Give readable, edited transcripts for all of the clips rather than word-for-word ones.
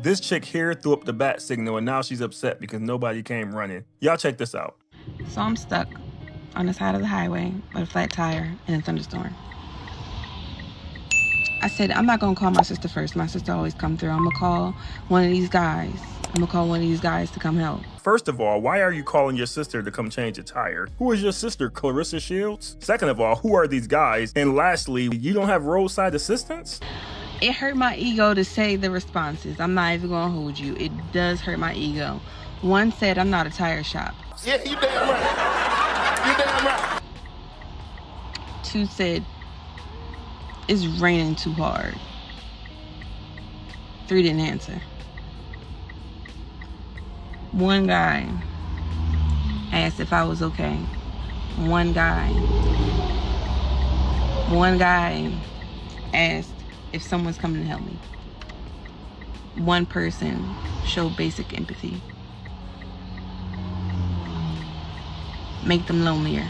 This chick here threw up the bat signal and now she's upset because nobody came running. Y'all check this out. So I'm stuck on the side of the highway with a flat tire in a thunderstorm. I said, I'm not gonna call my sister first. My sister always come through. I'm gonna call one of these guys. To come help. First of all, why are you calling your sister to come change a tire? Who is your sister, Clarissa Shields? Second of all, who are these guys? And lastly, you don't have roadside assistance? It hurt my ego to say the responses. I'm not even gonna hold you. It does hurt my ego. One said, I'm not a tire shop. Yeah, you damn right. You damn right. Two said, it's raining too hard. Three didn't answer. One guy asked if I was okay. One guy asked if someone's coming to help me. One person showed basic empathy. Make them lonelier.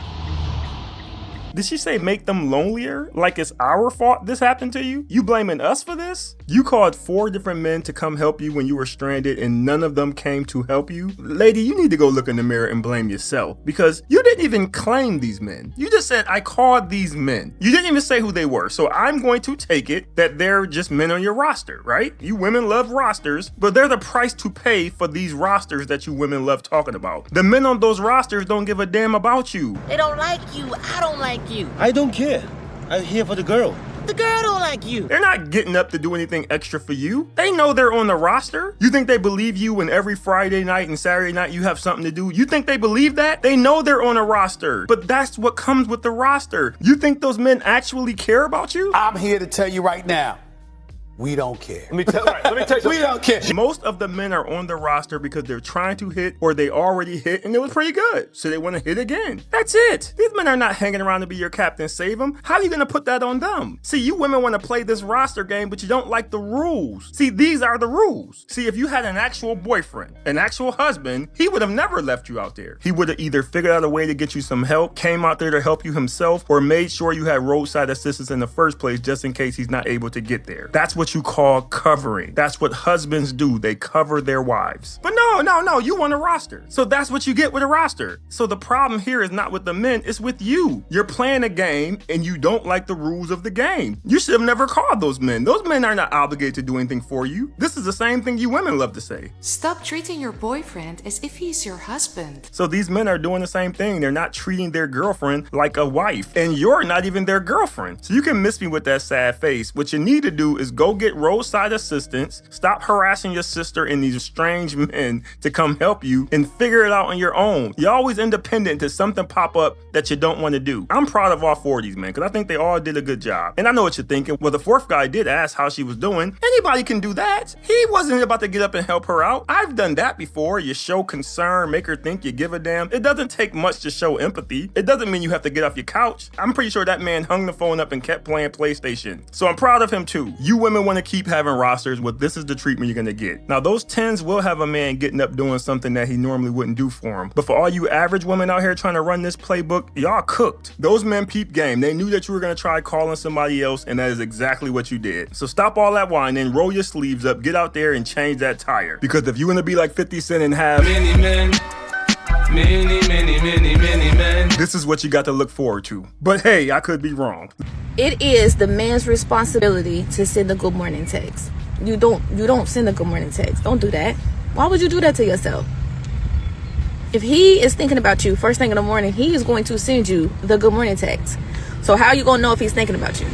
Did she say make them lonelier? Like it's our fault this happened to you? You blaming us for this? You called 4 different men to come help you when you were stranded and none of them came to help you? Lady, you need to go look in the mirror and blame yourself because you didn't even claim these men. You just said, I called these men. You didn't even say who they were. So I'm going to take it that they're just men on your roster, right? You women love rosters, but they're the price to pay for these rosters that you women love talking about. The men on those rosters don't give a damn about you. They don't like you. I don't like you. I don't care. I'm here for the girl. The girl don't like you. They're not getting up to do anything extra for you. They know they're on the roster. You think they believe you when every Friday night and Saturday night you have something to do? You think they believe that? They know they're on a roster, but that's what comes with the roster. You think those men actually care about you? I'm here to tell you right now, we don't care. Let me tell you. We don't care. Most of the men are on the roster because they're trying to hit or they already hit and it was pretty good. So they want to hit again. That's it. These men are not hanging around to be your captain, save them. How are you going to put that on them? See, you women want to play this roster game, but you don't like the rules. See, these are the rules. See, if you had an actual boyfriend, an actual husband, he would have never left you out there. He would have either figured out a way to get you some help, came out there to help you himself, or made sure you had roadside assistance in the first place just in case he's not able to get there. That's what you call covering. That's what husbands do. They cover their wives. But no, you want a roster. So that's what you get with a roster. So the problem here is not with the men, it's with you. You're playing a game and you don't like the rules of the game. You should have never called those men. Those men are not obligated to do anything for you. This is the same thing you women love to say. Stop treating your boyfriend as if he's your husband. So these men are doing the same thing. They're not treating their girlfriend like a wife. And you're not even their girlfriend. So you can miss me with that sad face. What you need to do is go get roadside assistance, stop harassing your sister and these strange men to come help you, and figure it out on your own. You're always independent until something pop up that you don't want to do. I'm proud of all 4 of these men because I think they all did a good job. And I know what you're thinking. Well, the 4th guy did ask how she was doing. Anybody can do that. He wasn't about to get up and help her out. I've done that before. You show concern, make her think you give a damn. It doesn't take much to show empathy. It doesn't mean you have to get off your couch. I'm pretty sure that man hung the phone up and kept playing PlayStation. So I'm proud of him too. You women want to keep having rosters, well, this is the treatment you're gonna get. Now, those 10s will have a man getting up doing something that he normally wouldn't do for him. But for all you average women out here trying to run this playbook, y'all cooked. Those men peep game. They knew that you were gonna try calling somebody else, and that is exactly what you did. So stop all that whining, roll your sleeves up, get out there and change that tire. Because if you want to be like 50 Cent and have many men, this is what you got to look forward to. But hey, I could be wrong. It is the man's responsibility to send a good morning text. You don't send a good morning text. Don't do that. Why would you do that to yourself? If he is thinking about you first thing in the morning, he is going to send you the good morning text. So how are you going to know if he's thinking about you?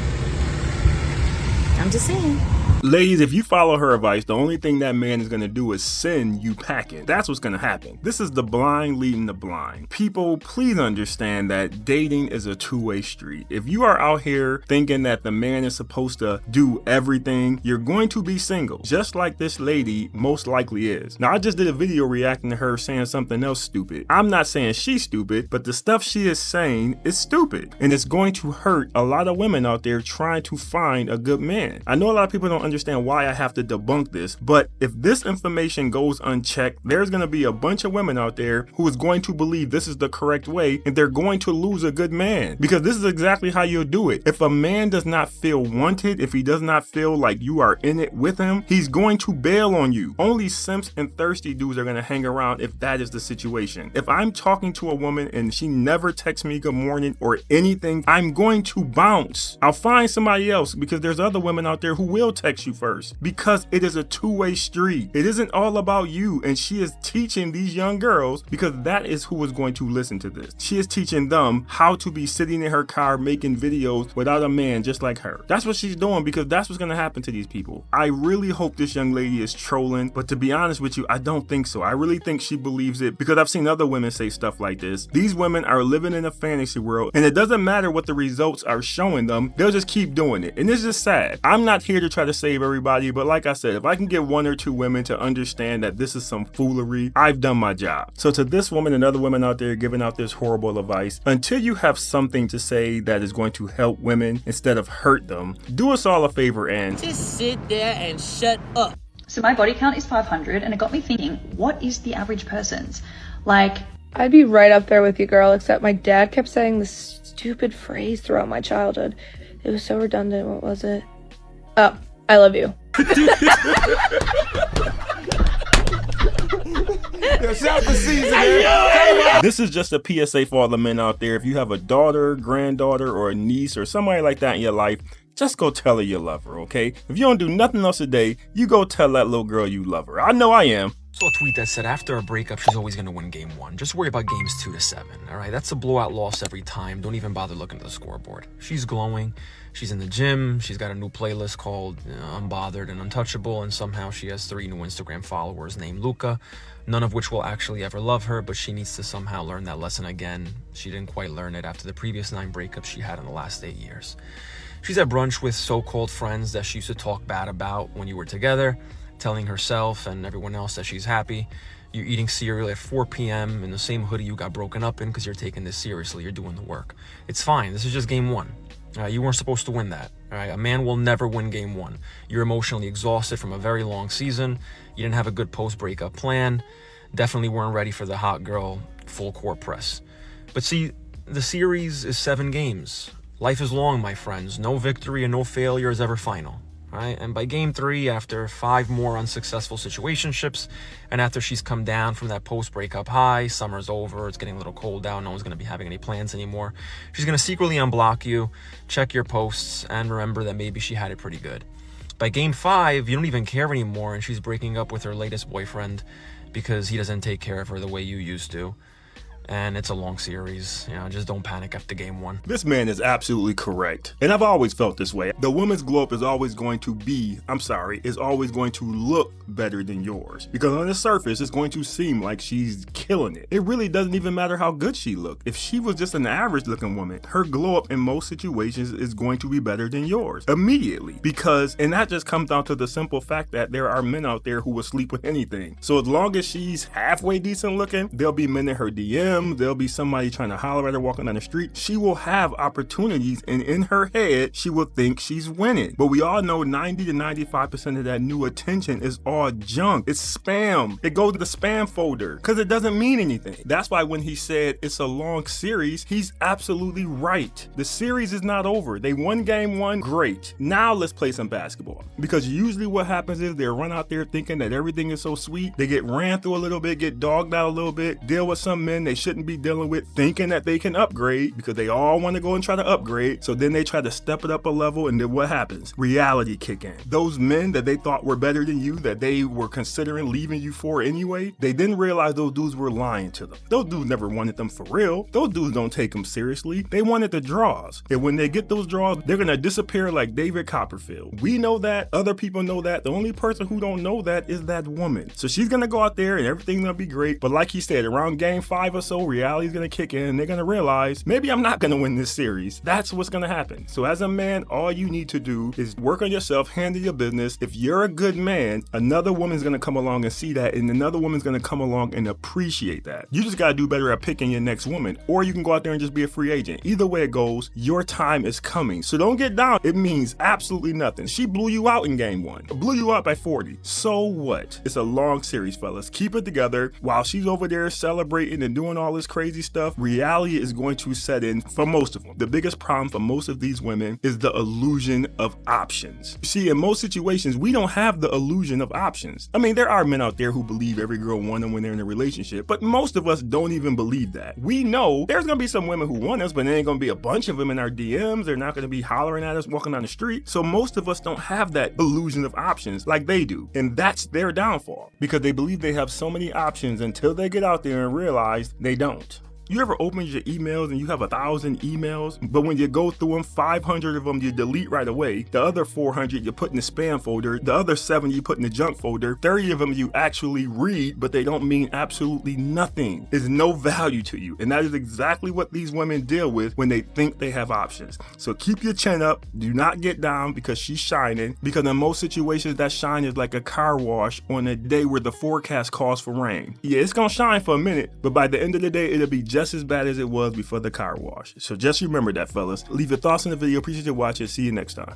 I'm just saying. Ladies, if you follow her advice, the only thing that man is going to do is send you packing. That's what's going to happen. This is the blind leading the blind. People, please understand that dating is a two-way street. If you are out here thinking that the man is supposed to do everything, you're going to be single, just like this lady most likely is. Now, I just did a video reacting to her saying something else stupid. I'm not saying she's stupid, but the stuff she is saying is stupid. And it's going to hurt a lot of women out there trying to find a good man. I know a lot of people don't understand why I have to debunk this, but if this information goes unchecked, there's going to be a bunch of women out there who is going to believe this is the correct way, and they're going to lose a good man, because this is exactly how you'll do it. If a man does not feel wanted, if he does not feel like you are in it with him, he's going to bail on you. Only simps and thirsty dudes are going to hang around if that is the situation. If I'm talking to a woman and she never texts me good morning or anything, I'm going to bounce. I'll find somebody else, because there's other women out there who will text you first, because it is a two-way street. It isn't all about you, and she is teaching these young girls, because that is who is going to listen to this. She is teaching them how to be sitting in her car making videos without a man just like her. That's what she's doing, because that's what's going to happen to these people. I really hope this young lady is trolling, but to be honest with you, I don't think so. I really think she believes it, because I've seen other women say stuff like this. These women are living in a fantasy world, and it doesn't matter what the results are showing them, they'll just keep doing it. And it's just sad. I'm not here to try to save everybody, but like I said, if I can get one or two women to understand that this is some foolery, I've done my job. So to this woman and other women out there giving out this horrible advice, until you have something to say that is going to help women instead of hurt them, do us all a favor and Just sit there and shut up. So my body count is 500, and it got me thinking, what is the average person's? Like, I'd be right up there with you, girl, except my dad kept saying this stupid phrase throughout my childhood. It was so redundant. What was it? Oh, I love you. This is just a PSA for all the men out there. If you have a daughter, granddaughter, or a niece, or somebody like that in your life, just go tell her you love her, okay? If you don't do nothing else today, you go tell that little girl you love her. I know I am. Saw a tweet that said after a breakup, she's always going to win game 1. Just worry about games 2 to 7, all right? That's a blowout loss every time. Don't even bother looking at the scoreboard. She's glowing. She's in the gym. She's got a new playlist called Unbothered and Untouchable, and somehow she has 3 new Instagram followers named Luca, none of which will actually ever love her, but she needs to somehow learn that lesson again. She didn't quite learn it after the previous 9 breakups she had in the last 8 years. She's at brunch with so-called friends that she used to talk bad about when you were together, telling herself and everyone else that she's happy. You're eating cereal at 4 p.m. in the same hoodie you got broken up in because you're taking this seriously. You're doing the work. It's fine. This is just game 1. You weren't supposed to win that. All right? A man will never win game 1. You're emotionally exhausted from a very long season. You didn't have a good post-breakup plan. Definitely weren't ready for the hot girl full court press. But see, the series is 7 games. Life is long, my friends. No victory and no failure is ever final. Right? And by game 3, after 5 more unsuccessful situationships, and after she's come down from that post-breakup high, summer's over, it's getting a little cold out, no one's going to be having any plans anymore, she's going to secretly unblock you, check your posts, and remember that maybe she had it pretty good. By game 5, you don't even care anymore, and she's breaking up with her latest boyfriend because he doesn't take care of her the way you used to. And it's a long series. Just don't panic after game 1. This man is absolutely correct. And I've always felt this way. The woman's glow up is always going to look better than yours. Because on the surface, it's going to seem like she's killing it. It really doesn't even matter how good she looked. If she was just an average looking woman, her glow up in most situations is going to be better than yours immediately. And that just comes down to the simple fact that there are men out there who will sleep with anything. So as long as she's halfway decent looking, there'll be men in her DM. There'll be somebody trying to holler at her walking down the street. She will have opportunities, and in her head, she will think she's winning. But we all know 90 to 95% of that new attention is all junk. It's spam. It goes to the spam folder because it doesn't mean anything. That's why when he said it's a long series, he's absolutely right. The series is not over. They won game 1, great. Now let's play some basketball. Because usually what happens is they run out there thinking that everything is so sweet. They get ran through a little bit, get dogged out a little bit, deal with some men they shouldn't be dealing with, thinking that they can upgrade because they all want to go and try to upgrade. So then they try to step it up a level, and then what happens? Reality kick in. Those men that they thought were better than you, that they were considering leaving you for anyway, they didn't realize those dudes were lying to them. Those dudes never wanted them for real. Those dudes don't take them seriously. They wanted the draws. And when they get those draws, they're going to disappear like David Copperfield. We know that. Other people know that. The only person who don't know that is that woman. So she's going to go out there and everything's going to be great. But like he said, around game 5 or so, also reality is going to kick in and they're going to realize, maybe I'm not going to win this series. That's what's going to happen. So as a man, all you need to do is work on yourself, handle your business. If you're a good man, another woman's going to come along and see that, and another woman's going to come along and appreciate that. You just got to do better at picking your next woman, or you can go out there and just be a free agent. Either way it goes, your time is coming. So don't get down. It means absolutely nothing. She blew you out in game 1. Blew you out by 40. So what? It's a long series, fellas. Keep it together. While she's over there celebrating and doing all this crazy stuff, reality is going to set in for most of them. The biggest problem for most of these women is the illusion of options. You see, in most situations, we don't have the illusion of options. I mean, there are men out there who believe every girl wants them when they're in a relationship, but most of us don't even believe that. We know there's going to be some women who want us, but there ain't going to be a bunch of them in our DMs. They're not going to be hollering at us walking down the street. So most of us don't have that illusion of options like they do. And that's their downfall, because they believe they have so many options until they get out there and realize they don't. You ever open your emails and you have 1,000 emails, but when you go through them, 500 of them you delete right away. The other 400 you put in the spam folder. The other 7 you put in the junk folder. 30 of them you actually read, but they don't mean absolutely nothing. There's no value to you. And that is exactly what these women deal with when they think they have options. So keep your chin up. Do not get down because she's shining. Because in most situations, that shine is like a car wash on a day where the forecast calls for rain. Yeah, it's gonna shine for a minute, but by the end of the day, it'll be just as bad as it was before the car wash. So just remember that, fellas. Leave your thoughts in the video. Appreciate you watching. See you next time.